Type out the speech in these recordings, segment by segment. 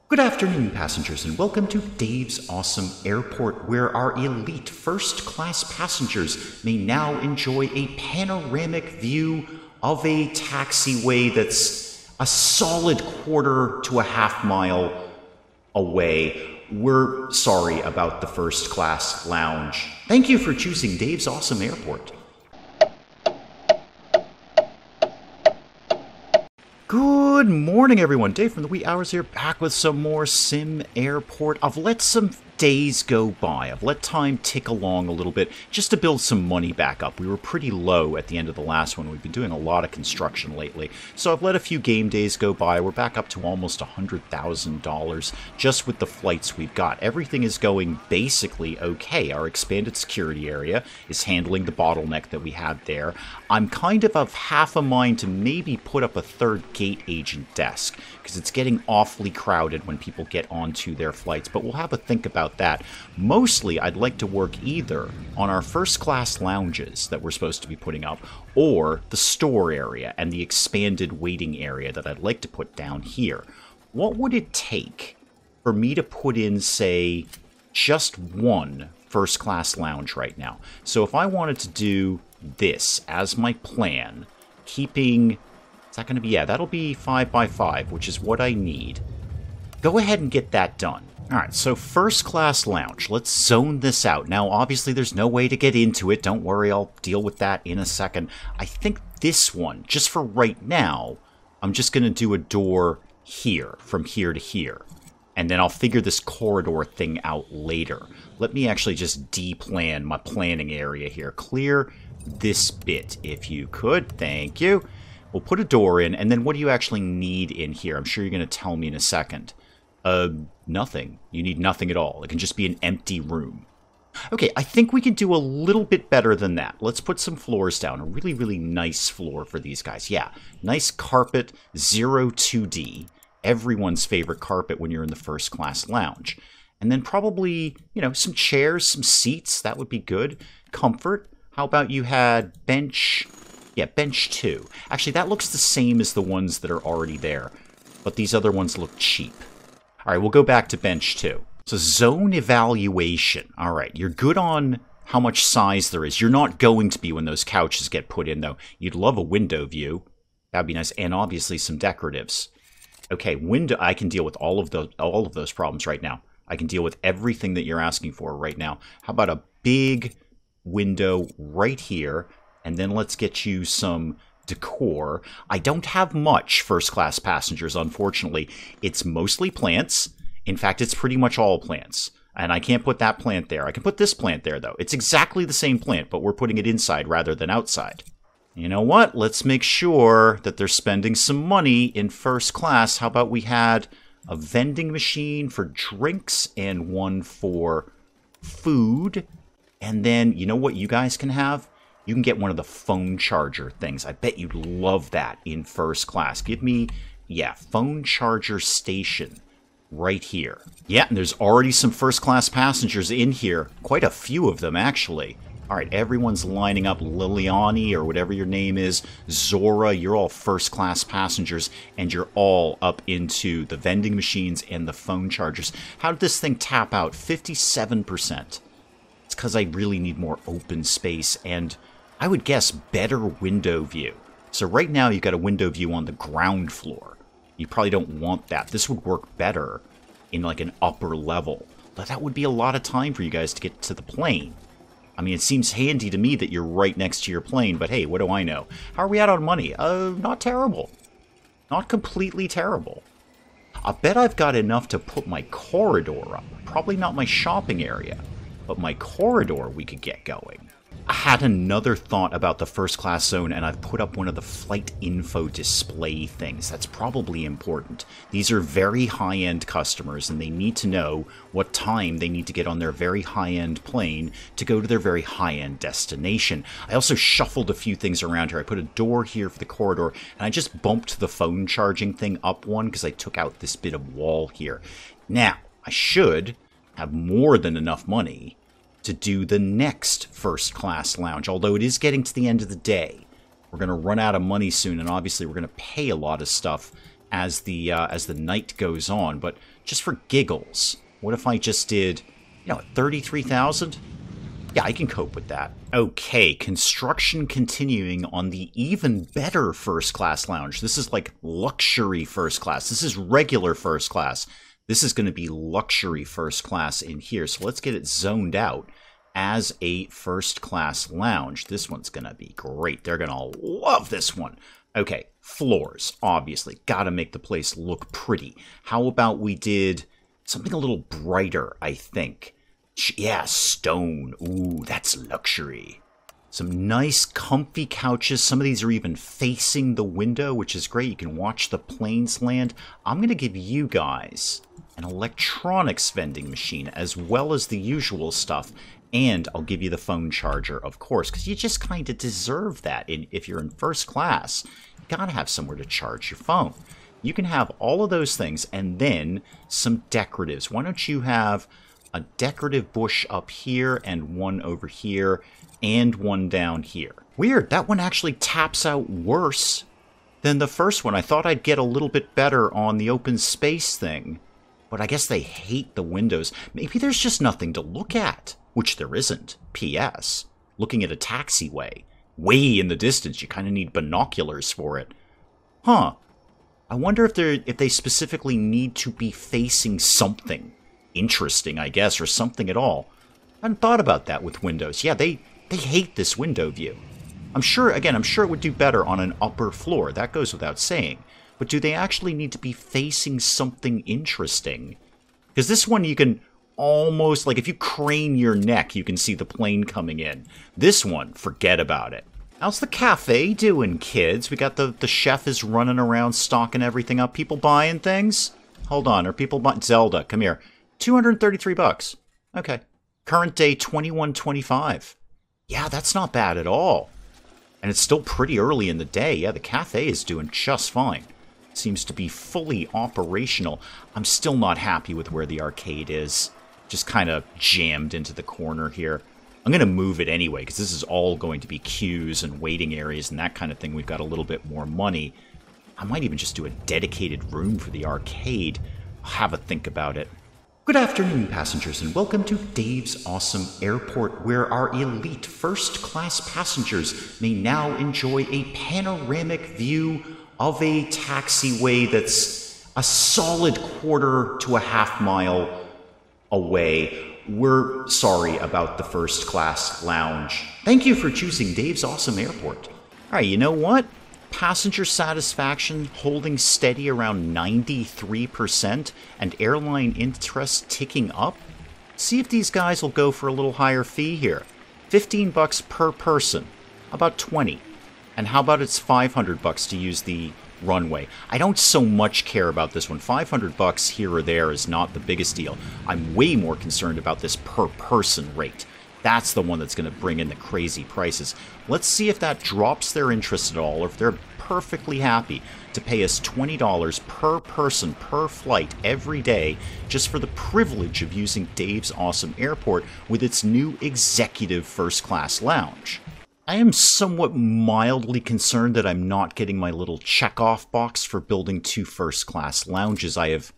Good afternoon, passengers, and welcome to Dave's Awesome Airport, where our elite first-class passengers may now enjoy a panoramic view of a taxiway that's a solid quarter to a half mile away. We're sorry about the first-class lounge. Thank you for choosing Dave's Awesome Airport. Good morning, everyone. Dave from the wee hours here, back with some more SimAirport. I've let some days go by. I've let time tick along a little bit just to build some money back up. We were pretty low at the end of the last one. We've been doing a lot of construction lately. So I've let a few game days go by. We're back up to almost $100,000 just with the flights we've got. Everything is going basically okay. Our expanded security area is handling the bottleneck that we had there. I'm kind of half a mind to maybe put up a third gate agent desk because it's getting awfully crowded when people get onto their flights, but we'll have a think about that. Mostly, I'd like to work either on our first-class lounges that we're supposed to be putting up, or the store area and the expanded waiting area that I'd like to put down here. What would it take for me to put in, say, just one first-class lounge right now? So if I wanted to do this as my plan, keeping... Is that going to be... Yeah, that'll be 5 by 5, which is what I need. Go ahead and get that done. Alright, so first class lounge. Let's zone this out. Now, obviously, there's no way to get into it. Don't worry, I'll deal with that in a second. I think this one, just for right now, I'm just going to do a door here, from here to here. And then I'll figure this corridor thing out later. Let me actually just de-plan my planning area here. Clear this bit, if you could. Thank you. We'll put a door in, and then what do you actually need in here? I'm sure you're going to tell me in a second. Nothing. You need nothing at all. It can just be an empty room. Okay, I think we can do a little bit better than that. Let's put some floors down. A really, really nice floor for these guys. Yeah, nice carpet, 2D. Everyone's favorite carpet when you're in the first class lounge. And then probably, you know, some chairs, some seats. That would be good. Comfort. How about you had bench... Yeah, bench 2. Actually, that looks the same as the ones that are already there. But these other ones look cheap. All right, we'll go back to bench 2. So zone evaluation. All right, you're good on how much size there is. You're not going to be when those couches get put in, though. You'd love a window view. That'd be nice. And obviously some decoratives. Okay, window. I can deal with all of those problems right now. I can deal with everything that you're asking for right now. How about a big window right here? And then let's get you some decor. I don't have much first-class passengers, unfortunately. It's mostly plants. In fact, it's pretty much all plants. And I can't put that plant there. I can put this plant there, though. It's exactly the same plant, but we're putting it inside rather than outside. You know what? Let's make sure that they're spending some money in first class. How about we had a vending machine for drinks and one for food? And then, you know what you guys can have? You can get one of the phone charger things. I bet you'd love that in first class. Give me, yeah, phone charger station right here. Yeah, and there's already some first class passengers in here. Quite a few of them, actually. All right, everyone's lining up. Liliani, or whatever your name is. Zora, you're all first class passengers, and you're all up into the vending machines and the phone chargers. How did this thing tap out? 57%. It's because I really need more open space and... I would guess better window view. So right now you've got a window view on the ground floor. You probably don't want that. This would work better in like an upper level. But that would be a lot of time for you guys to get to the plane. I mean, it seems handy to me that you're right next to your plane, but hey, what do I know? How are we out on money? Not terrible. Not completely terrible. I bet I've got enough to put my corridor up. Probably not my shopping area, but my corridor we could get going. I had another thought about the first class zone, and I've put up one of the flight info display things. That's probably important. These are very high-end customers, and they need to know what time they need to get on their very high-end plane to go to their very high-end destination. I also shuffled a few things around here. I put a door here for the corridor, and I just bumped the phone charging thing up one because I took out this bit of wall here. Now, I should have more than enough money to do the next first class lounge, although it is getting to the end of the day. We're going to run out of money soon, and obviously we're going to pay a lot of stuff as the night goes on. But just for giggles, what if I just did, 33,000? Yeah, I can cope with that. Okay, construction continuing on the even better first class lounge. This is like luxury first class. This is regular first class. This is going to be luxury first class in here. So let's get it zoned out as a first class lounge. This one's going to be great. They're going to love this one. Okay, floors, obviously. Got to make the place look pretty. How about we did something a little brighter, I think. Yeah, stone. Ooh, that's luxury. Some nice comfy couches. Some of these are even facing the window, which is great. You can watch the planes land. I'm going to give you guys an electronics vending machine as well as the usual stuff. And I'll give you the phone charger, of course, because you just kind of deserve that. If you're in first class, you got to have somewhere to charge your phone. You can have all of those things and then some decoratives. Why don't you have a decorative bush up here and one over here and one down here? Weird, that one actually taps out worse than the first one. I thought I'd get a little bit better on the open space thing, but I guess they hate the windows. Maybe there's just nothing to look at, which there isn't. P.S. Looking at a taxiway, way in the distance, you kind of need binoculars for it. Huh. I wonder if they specifically need to be facing something interesting, I guess, or something at all. I hadn't thought about that with windows. Yeah, they hate this window view. I'm sure it would do better on an upper floor. That goes without saying. But do they actually need to be facing something interesting? Because this one you can almost, like if you crane your neck, you can see the plane coming in. This one, forget about it. How's the cafe doing, kids? We got the chef is running around stocking everything up. People buying things? Hold on, are people buying? Zelda, come here. 233 bucks. Okay. Current day 21.25. Yeah, that's not bad at all. And it's still pretty early in the day. Yeah, the cafe is doing just fine. Seems to be fully operational. I'm still not happy with where the arcade is. Just kind of jammed into the corner here. I'm going to move it anyway, because this is all going to be queues and waiting areas and that kind of thing. We've got a little bit more money. I might even just do a dedicated room for the arcade. I'll have a think about it. Good afternoon, passengers, and welcome to Dave's Awesome Airport, where our elite first-class passengers may now enjoy a panoramic view of a taxiway that's a solid quarter to a half mile away. We're sorry about the first-class lounge. Thank you for choosing Dave's Awesome Airport. All right, you know what? Passenger satisfaction holding steady around 93% and airline interest ticking up. See if these guys will go for a little higher fee here. 15 bucks per person. How about 20? And how about it's 500 bucks to use the runway? I don't so much care about this one. 500 bucks here or there is not the biggest deal. I'm way more concerned about this per person rate. That's the one that's going to bring in the crazy prices. Let's see if that drops their interest at all, or if they're perfectly happy to pay us $20 per person per flight every day just for the privilege of using Dave's Awesome Airport with its new executive first-class lounge. I am somewhat mildly concerned that I'm not getting my little check-off box for building 2 first-class lounges. I have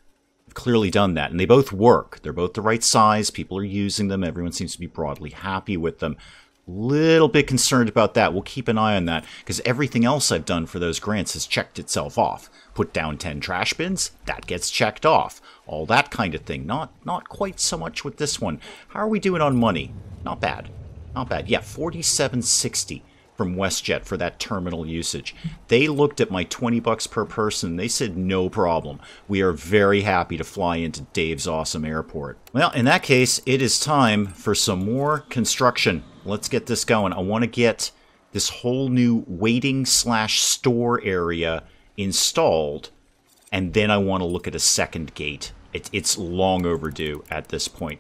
clearly done that, and they both work. They're both the right size. People are using them. Everyone seems to be broadly happy with them. Little bit concerned about that. We'll keep an eye on that, because everything else I've done for those grants has checked itself off. Put down 10 trash bins, that gets checked off. All that kind of thing. Not quite so much with this one. How are we doing on money? Not bad. Not bad. Yeah, $47.60 from WestJet for that terminal usage. They looked at my 20 bucks per person and they said no problem. We are very happy to fly into Dave's Awesome Airport. Well, in that case, it is time for some more construction. Let's get this going. I want to get this whole new waiting/store area installed, and then I want to look at a second gate. It's long overdue at this point.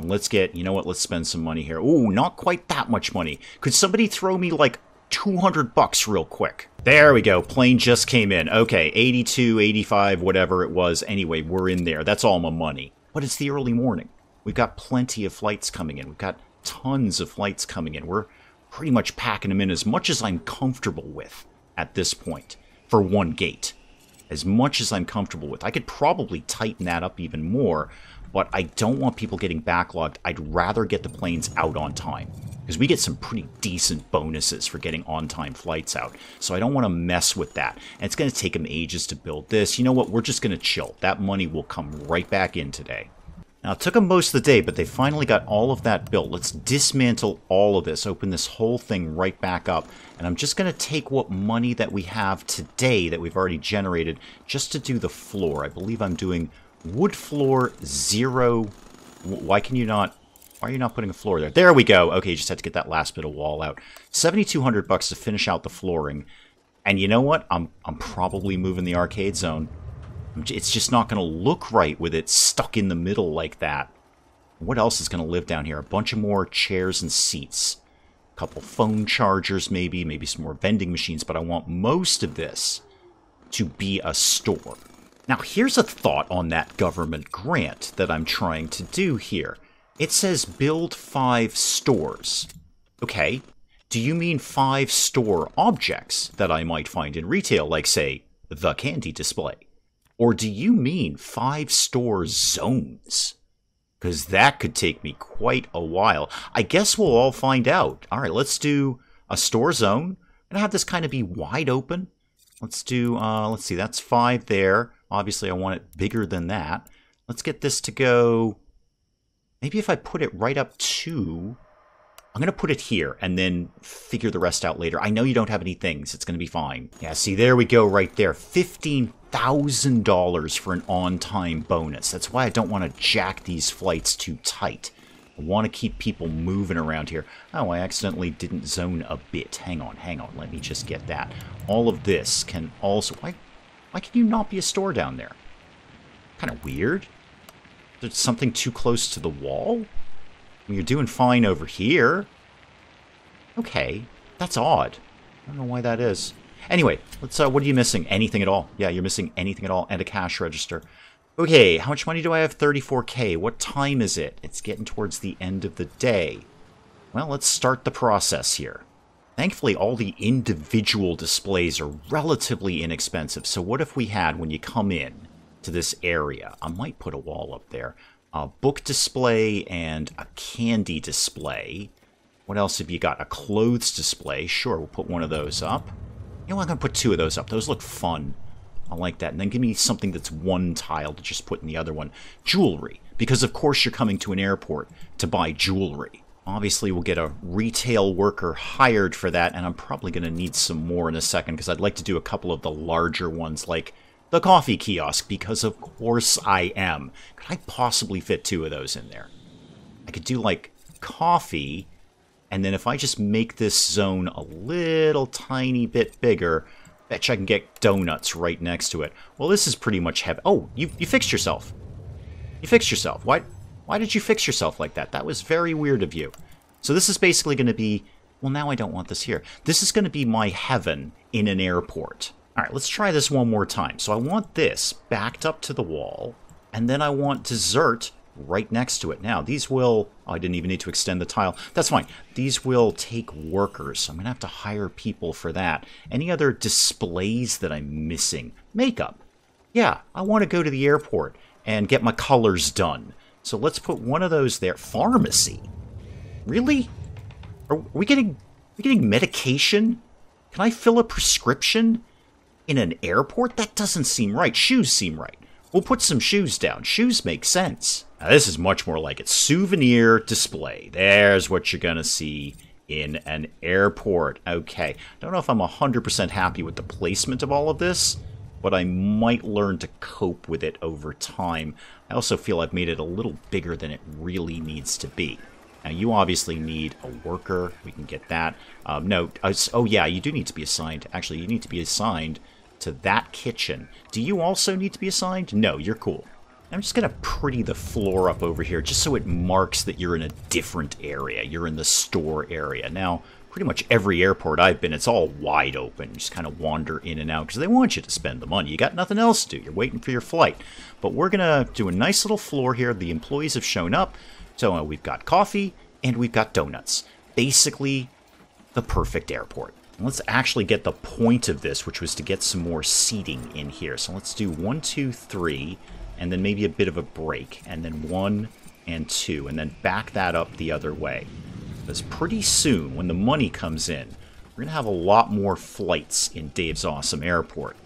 Let's get, you know what, let's spend some money here. Ooh, not quite that much money. Could somebody throw me like 200 bucks real quick? There we go. Plane just came in. Okay, 82, 85, whatever it was. Anyway, we're in there. That's all my money. But it's the early morning. We've got plenty of flights coming in. We've got tons of flights coming in. We're pretty much packing them in as much as I'm comfortable with at this point for one gate. as much as I'm comfortable with. I could probably tighten that up even more, but I don't want people getting backlogged. I'd rather get the planes out on time, because we get some pretty decent bonuses for getting on-time flights out. So I don't want to mess with that. And it's going to take them ages to build this. You know what? We're just going to chill. That money will come right back in today. Now, it took them most of the day, but they finally got all of that built. Let's dismantle all of this, open this whole thing right back up. And I'm just going to take what money that we have today that we've already generated just to do the floor. I believe I'm doing wood floor 0. Why are you not putting a floor there? There we go. Okay, you just had to get that last bit of wall out. $7,200 to finish out the flooring. And you know what? I'm probably moving the arcade zone. It's just not going to look right with it stuck in the middle like that. What else is going to live down here? A bunch of more chairs and seats. A couple phone chargers maybe some more vending machines. But I want most of this to be a store. Now, here's a thought on that government grant that I'm trying to do here. It says build 5 stores. Okay, do you mean 5 store objects that I might find in retail, like, say, the candy display? Or do you mean 5 store zones? Because that could take me quite a while. I guess we'll all find out. All right, let's do a store zone. I'm going to have this kind of be wide open. Let's do, let's see, that's 5 there. Obviously, I want it bigger than that. Let's get this to go... Maybe if I put it right up to... I'm going to put it here and then figure the rest out later. I know you don't have any things. It's going to be fine. Yeah, see, there we go right there. $15,000 for an on-time bonus. That's why I don't want to jack these flights too tight. I want to keep people moving around here. Oh, I accidentally didn't zone a bit. Hang on. Let me just get that. All of this can also... Why can you not be a store down there? Kind of weird. There's something too close to the wall? You're doing fine over here. Okay, that's odd. I don't know why that is. Anyway, let's. What are you missing? Anything at all? Yeah, you're missing anything at all, and a cash register. Okay, how much money do I have? 34K. What time is it? It's getting towards the end of the day. Well, let's start the process here. Thankfully, all the individual displays are relatively inexpensive. So what if we had, when you come in to this area, I might put a wall up there, a book display and a candy display. What else have you got? A clothes display. Sure, we'll put one of those up. You know what, I'm going to put 2 of those up. Those look fun. I like that. And then give me something that's one tile to just put in the other one. Jewelry. Because of course you're coming to an airport to buy jewelry. Obviously we'll get a retail worker hired for that, and I'm probably going to need some more in a second because I'd like to do a couple of the larger ones like the coffee kiosk, because of course I am. Could I possibly fit 2 of those in there? I could do like coffee, and then if I just make this zone a little tiny bit bigger, bet you I can get donuts right next to it. Well, this is pretty much heavy. Oh, you fixed yourself. You fixed yourself. Why did you fix yourself like that? That was very weird of you. So this is basically going to be... Well, now I don't want this here. This is going to be my heaven in an airport. All right, let's try this one more time. So I want this backed up to the wall, and then I want dessert right next to it. Now, these will... Oh, I didn't even need to extend the tile. That's fine. These will take workers. I'm going to have to hire people for that. Any other displays that I'm missing? Makeup. Yeah, I want to go to the airport and get my colors done. So let's put one of those there. Pharmacy. Really? Are we getting medication? Can I fill a prescription in an airport? That doesn't seem right. Shoes seem right. We'll put some shoes down. Shoes make sense. Now, this is much more like it. Souvenir display. There's what you're going to see in an airport. Okay. Don't know if I'm 100% happy with the placement of all of this, but I might learn to cope with it over time. I also feel I've made it a little bigger than it really needs to be. Now, you obviously need a worker. We can get that. No. Oh, yeah, you do need to be assigned. Actually, you need to be assigned to that kitchen. Do you also need to be assigned? No, you're cool. I'm just going to pretty the floor up over here just so it marks that you're in a different area. You're in the store area. Now, pretty much every airport I've been, it's all wide open. You just kind of wander in and out because they want you to spend the money. You got nothing else to do. You're waiting for your flight. But we're going to do a nice little floor here. The employees have shown up. So we've got coffee and we've got donuts. Basically, the perfect airport. Let's actually get the point of this, which was to get some more seating in here. So let's do 1, 2, 3, and then maybe a bit of a break, and then 1 and 2, and then back that up the other way. Because pretty soon, when the money comes in, we're going to have a lot more flights in Dave's Awesome Airport.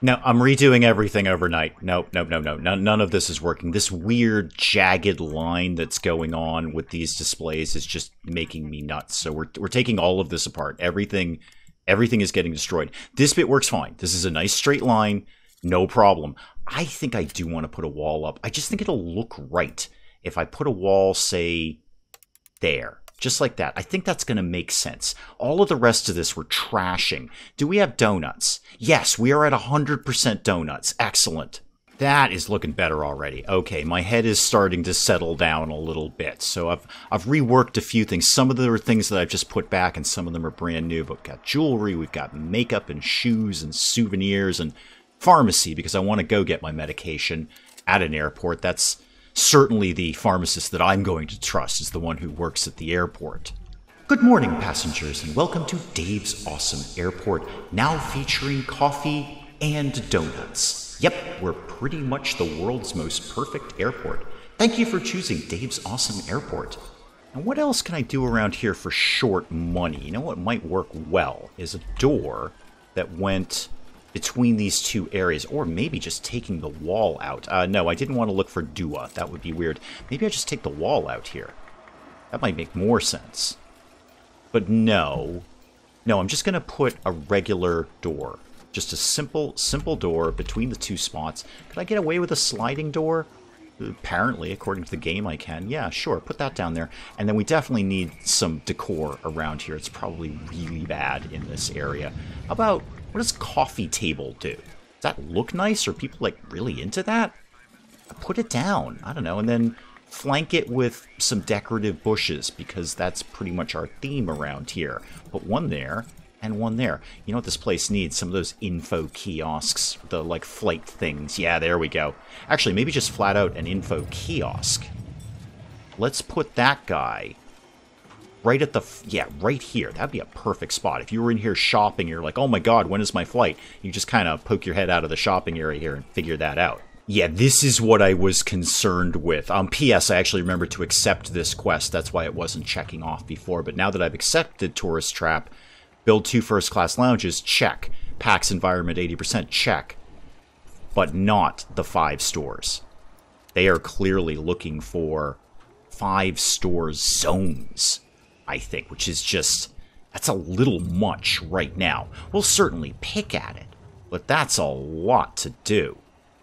Now, I'm redoing everything overnight. Nope. None of this is working. This weird, jagged line that's going on with these displays is just making me nuts. So we're taking all of this apart. Everything is getting destroyed. This bit works fine. This is a nice straight line. No problem. I think I do want to put a wall up. I just think it'll look right if I put a wall, say, there. Just like that. I think that's going to make sense. All of the rest of this we're trashing. Do we have donuts? Yes, we are at 100% donuts. Excellent. That is looking better already. Okay, my head is starting to settle down a little bit. So I've reworked a few things. Some of them are things that I've just put back, and some of them are brand new. But we've got jewelry, we've got makeup and shoes and souvenirs and pharmacy, because I want to go get my medication at an airport. That's certainly the pharmacist that I'm going to trust is the one who works at the airport. Good morning, passengers, and welcome to Dave's Awesome Airport, now featuring coffee and donuts. Yep, we're pretty much the world's most perfect airport. Thank you for choosing Dave's Awesome Airport. And what else can I do around here for short money? You know what might work well is a door that went between these two areas, or maybe just taking the wall out. No, I didn't want to look for Dua. That would be weird. Maybe I just take the wall out here. That might make more sense. But no. No, I'm just going to put a regular door. Just a simple door between the two spots. Could I get away with a sliding door? Apparently, according to the game, I can. Yeah, sure, put that down there. And then we definitely need some decor around here. It's probably really bad in this area. How about, what does coffee table do? Does that look nice? Are people, like, really into that? Put it down. I don't know. And then flank it with some decorative bushes, because that's pretty much our theme around here. Put one there and one there. You know what this place needs? Some of those info kiosks, the, like, flight things. Yeah, there we go. Actually, maybe just flat out an info kiosk. Let's put that guy right at the, yeah, right here. That'd be a perfect spot. If you were in here shopping, you're like, oh my god, when is my flight? You just kind of poke your head out of the shopping area here and figure that out. Yeah, this is what I was concerned with. P.S. I actually remembered to accept this quest. That's why it wasn't checking off before. But now that I've accepted Tourist Trap, build 2 first-class lounges, check. PAX environment 80%, check. But not the 5 stores. They are clearly looking for 5-store zones, I think, which is just, that's a little much right now. We'll certainly pick at it, but that's a lot to do.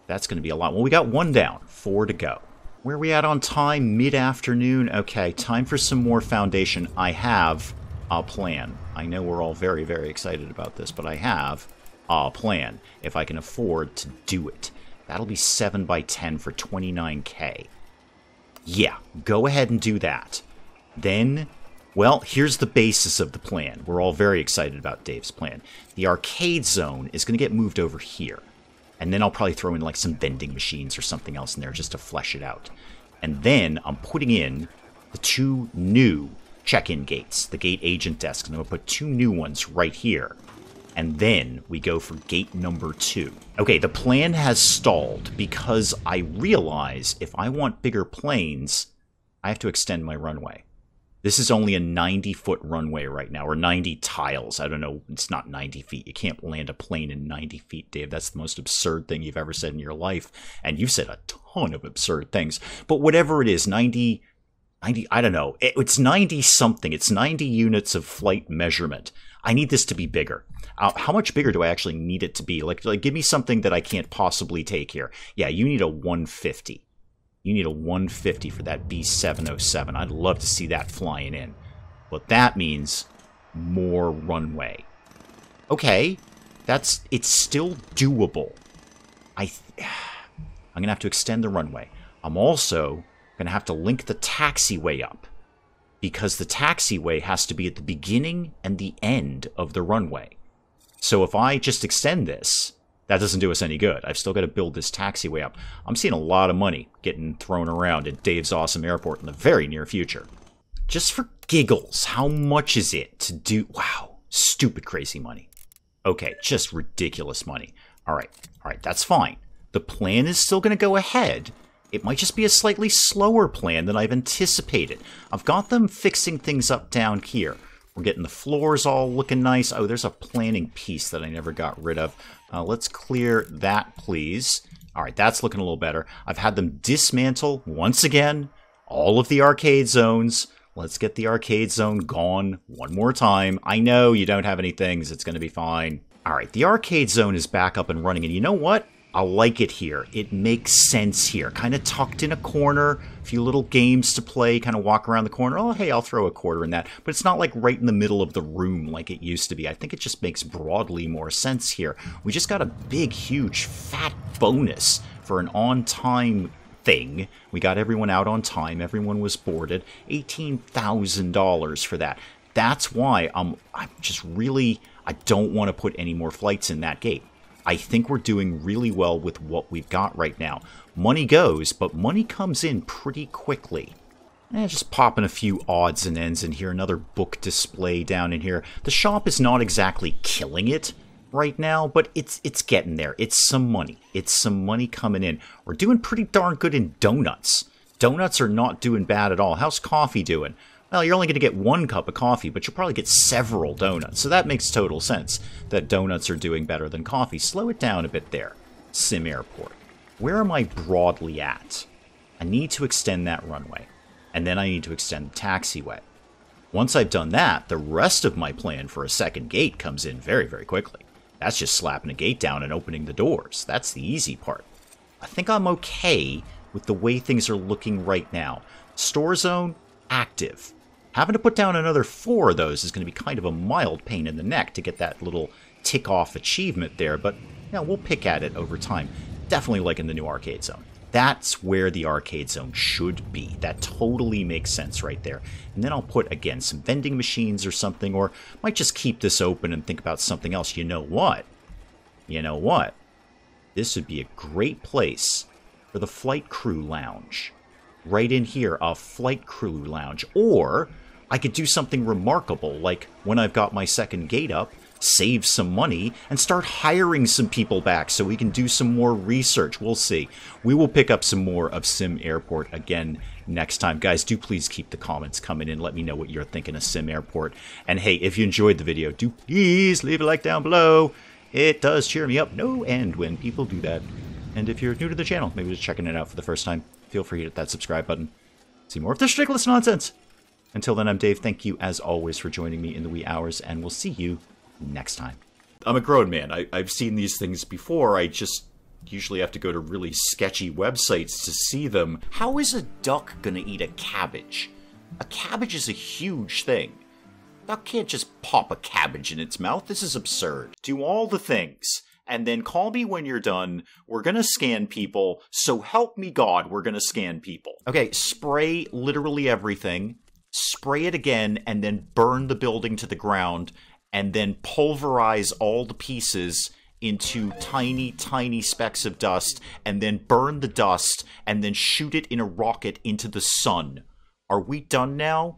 That's going to be a lot. Well, we got 1 down, 4 to go. Where are we at on time? Mid-afternoon? Okay, time for some more foundation. I have a plan. I know we're all very, very excited about this, but I have a plan if I can afford to do it. That'll be 7 by 10 for 29K. Yeah, go ahead and do that. Then, well, here's the basis of the plan. We're all very excited about Dave's plan. The arcade zone is going to get moved over here. And then I'll probably throw in like some vending machines or something else in there just to flesh it out. And then I'm putting in the 2 new check-in gates, the gate agent desk. And I'm going to put 2 new ones right here. And then we go for gate number 2. Okay, the plan has stalled because I realize if I want bigger planes, I have to extend my runway. This is only a 90-foot runway right now, or 90 tiles. I don't know. It's not 90 feet. You can't land a plane in 90 feet, Dave. That's the most absurd thing you've ever said in your life. And you've said a ton of absurd things. But whatever it is, 90, I don't know. It's 90-something. It's 90 units of flight measurement. I need this to be bigger. How much bigger do I actually need it to be? Like, give me something that I can't possibly take here. Yeah, you need a 150. You need a 150 for that B707. I'd love to see that flying in. But that means more runway. Okay, it's still doable. I'm going to have to extend the runway. I'm also going to have to link the taxiway up. Because the taxiway has to be at the beginning and the end of the runway. So if I just extend this, that doesn't do us any good. I've still got to build this taxiway up. I'm seeing a lot of money getting thrown around at Dave's Awesome Airport in the very near future. Just for giggles, how much is it to do... Wow, Stupid crazy money. Okay, just ridiculous money. All right, that's fine. The plan is still going to go ahead. It might just be a slightly slower plan than I've anticipated. I've got them fixing things up down here. We're getting the floors all looking nice. Oh, there's a planning piece that I never got rid of. Let's clear that, please. All right, that's looking a little better. I've had them dismantle, once again, all of the arcade zones. Let's get the arcade zone gone one more time. I know you don't have any things. It's going to be fine. All right, the arcade zone is back up and running. And you know what? I like it here. It makes sense here. Kind of tucked in a corner. A few little games to play. Kind of walk around the corner. Oh, hey, I'll throw a quarter in that. But it's not like right in the middle of the room like it used to be. I think it just makes broadly more sense here. We just got a big, huge, fat bonus for an on-time thing. We got everyone out on time. Everyone was boarded. $18,000 for that. That's why I'm just really... I don't want to put any more flights in that gate. I think we're doing really well with what we've got right now. Money goes, but money comes in pretty quickly. Just popping a few odds and ends in here. Another book display down in here. The shop is not exactly killing it right now, but it's getting there. It's some money. It's some money coming in. We're doing pretty darn good in donuts. Donuts are not doing bad at all. How's coffee doing? Well, you're only going to get one cup of coffee, but you'll probably get several donuts. So that makes total sense that donuts are doing better than coffee. Slow it down a bit there. SimAirport. Where am I broadly at? I need to extend that runway. And then I need to extend the taxiway. Once I've done that, the rest of my plan for a second gate comes in very, very quickly. That's just slapping a gate down and opening the doors. That's the easy part. I think I'm okay with the way things are looking right now. Store zone, active. Having to put down another 4 of those is going to be kind of a mild pain in the neck to get that little tick-off achievement there, but yeah, we'll pick at it over time. Definitely liking the new arcade zone. That's where the arcade zone should be. That totally makes sense right there. And then I'll put, again, some vending machines or something, or might just keep this open and think about something else. You know what? You know what? This would be a great place for the flight crew lounge. Right in here, a flight crew lounge. Or I could do something remarkable, like when I've got my second gate up, save some money, and start hiring some people back so we can do some more research. We'll see. We will pick up some more of SimAirport again next time. Guys, do please keep the comments coming in. Let me know what you're thinking of SimAirport. And hey, if you enjoyed the video, do please leave a like down below. It does cheer me up no end when people do that. And if you're new to the channel, maybe just checking it out for the first time, feel free to hit that subscribe button. See more of this ridiculous nonsense. Until then, I'm Dave. Thank you, as always, for joining me in the wee hours, and we'll see you next time. I'm a grown man. I've seen these things before. I just usually have to go to really sketchy websites to see them. How is a duck gonna eat a cabbage? A cabbage is a huge thing. A duck can't just pop a cabbage in its mouth. This is absurd. Do all the things. And then call me when you're done. We're going to scan people. So help me God, we're going to scan people. Okay, spray literally everything. Spray it again, and then burn the building to the ground. And then pulverize all the pieces into tiny, tiny specks of dust. And then burn the dust, and then shoot it in a rocket into the sun. Are we done now?